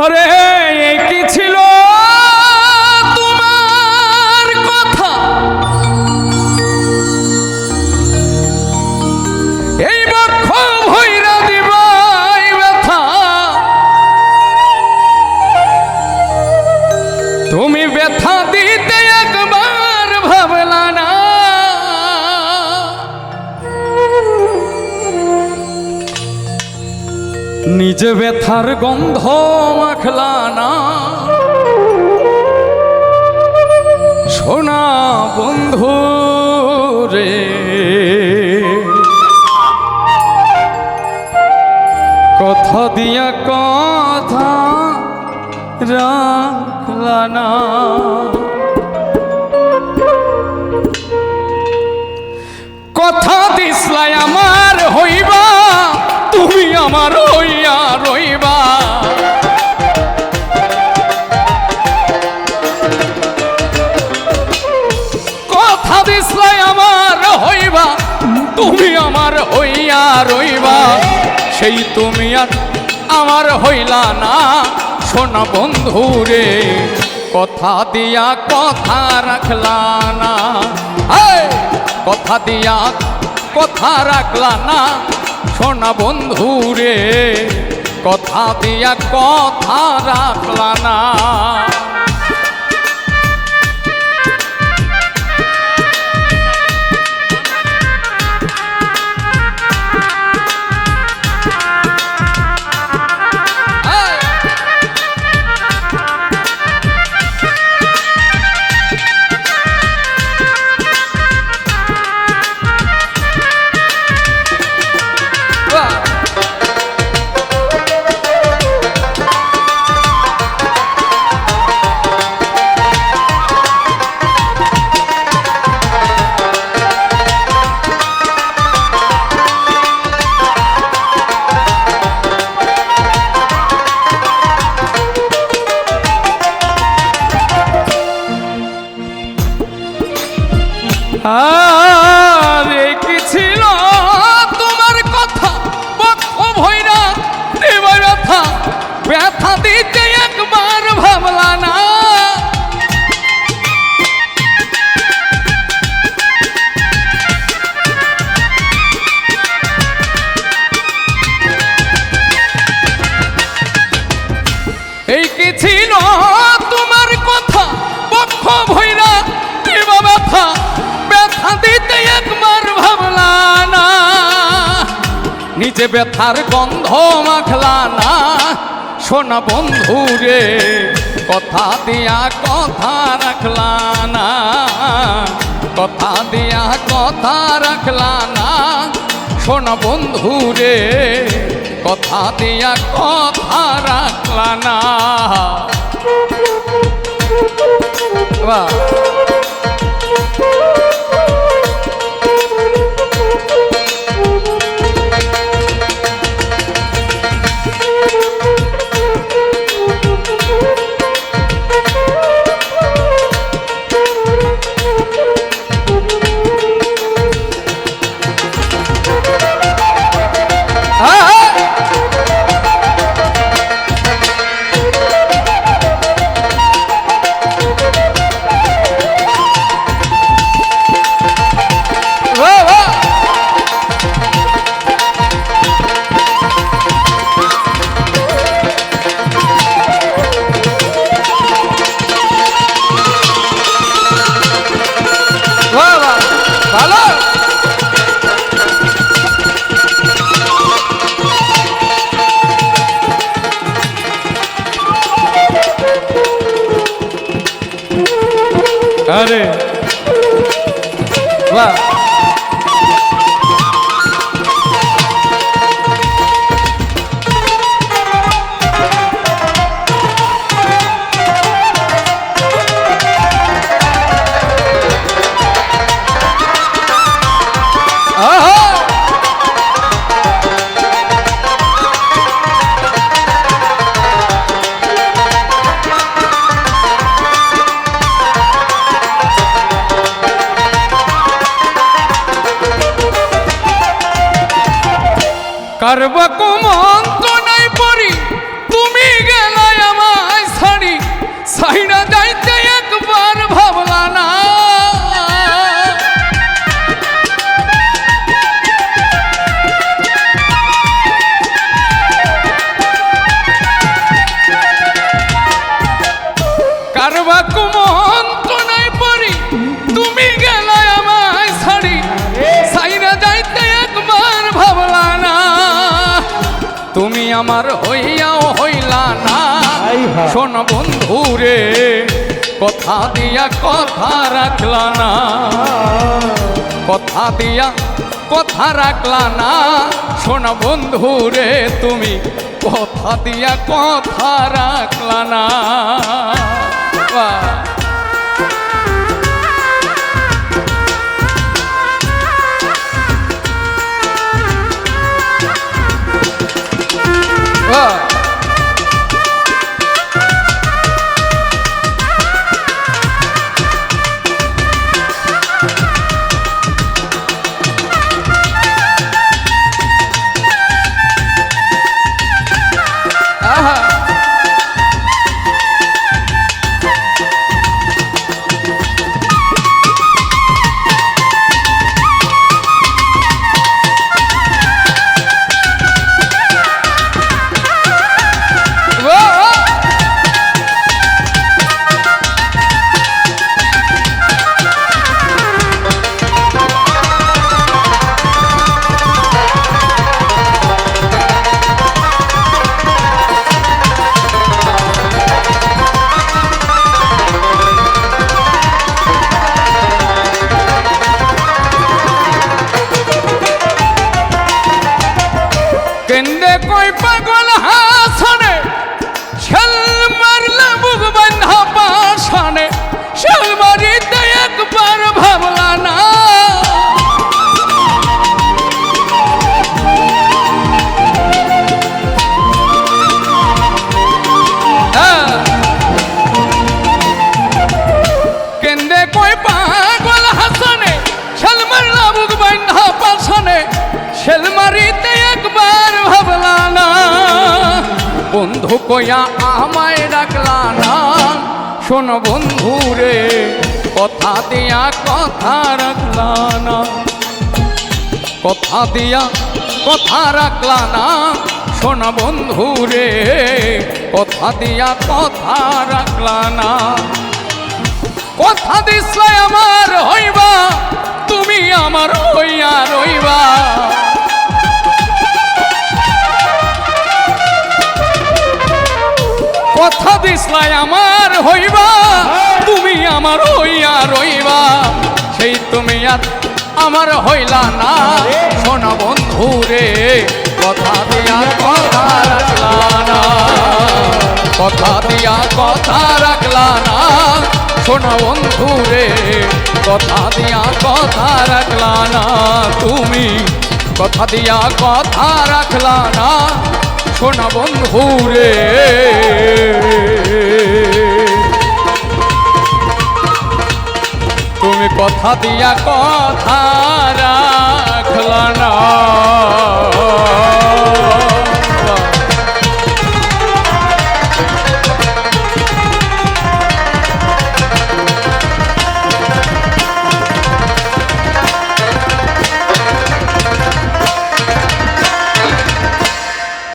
আরে কি ছিল তোমার কথা, এই বক্ষ ভৈরা দিবাই ব্যথা, তুমি ব্যথা দিতে একবার ভাবলা না, নিজে ব্যথার গন্ধ মাখলা না। সোনা বন্ধু রে, কথা দিয়া কথা রাখলা না। কথা দিসলাই আমার হইবা, তুমি আমার হইয়া রইবা। কথা দিসলাই আমার হইবা, তুমি আমার হইয়া রইবা। সেই তুমি আর আমার হইলা না। সোনা বন্ধু রে, কথা দিয়া কথা রাখলা না। কথা দিয়া কথা রাখলা না। সোনা বন্ধু রে, কথা দিয়া কথা রাখলা না। আরে কি ছিল তোমার কথা, বক্ষ ভৈরা দিবাই ব্যথা, ব্যথা দিতে একবার ভাবলা না। এই কি ছিল তোমার কথা, বক্ষ ভৈরা দিবা ব্যথা, ব্যথা দিতে একবার ভাবলা না। নিজে ব্যথার গন্ধ মাখলা না। সোনা বন্ধু রে, কথা দিয়া কথা রাখলা না। কথা দিয়া কথা রাখলা না। সোনা বন্ধু রে, কথা দিয়া কথা রাখলা না। বাহ, আরে বাহ, কারবা কুমন্ত নাই পরি তুমি গেলাই আমার হইয়াও হইলা না। শোন বন্ধু রে কথা দিয়া কথা রাখলা না, কথা দিয়া কথা রাখলা না। শোন বন্ধু রে তুমি কথা দিয়া কথা রাখলা না। বাহ! কেন্দে কই পাগল হাসনে ছেল মারলা বুক বান্ধা পাশানে, ছেল মারিতে একবার ভাবলা না। কেন্দে কই পাগল হাসনে ছেল মারলা বুক বান্ধা পাশানে, ছেল মারিতে একবার ভাবলা না। বন্ধু কয়া আমায় ডাকলা না। শোন বন্ধু রে কথা দিয়া কথা রাখলা না, কথা দিয়া কথা রাখলা না। শোন বন্ধু রে কথা দিয়া কথা রাখলা না। কথা দিছলাই আমার হইবা, তুমি আমার হইয়া রইবা। কথা দিছলাই আমার হইবা, তুমি আমার হইয়া রইবা। সেই তুমি আর আমার হইলা না। শোন বন্ধু রে কথা দিয়া কথা রাখলা না, কথা দিয়া কথা রাখলা না। শোন বন্ধু রে কথা দিয়া কথা রাখলা না, তুমি কথা দিয়া কথা রাখলা না। শোন বন্ধু রে তুমি কথা দিয়া কথা রাখলা না।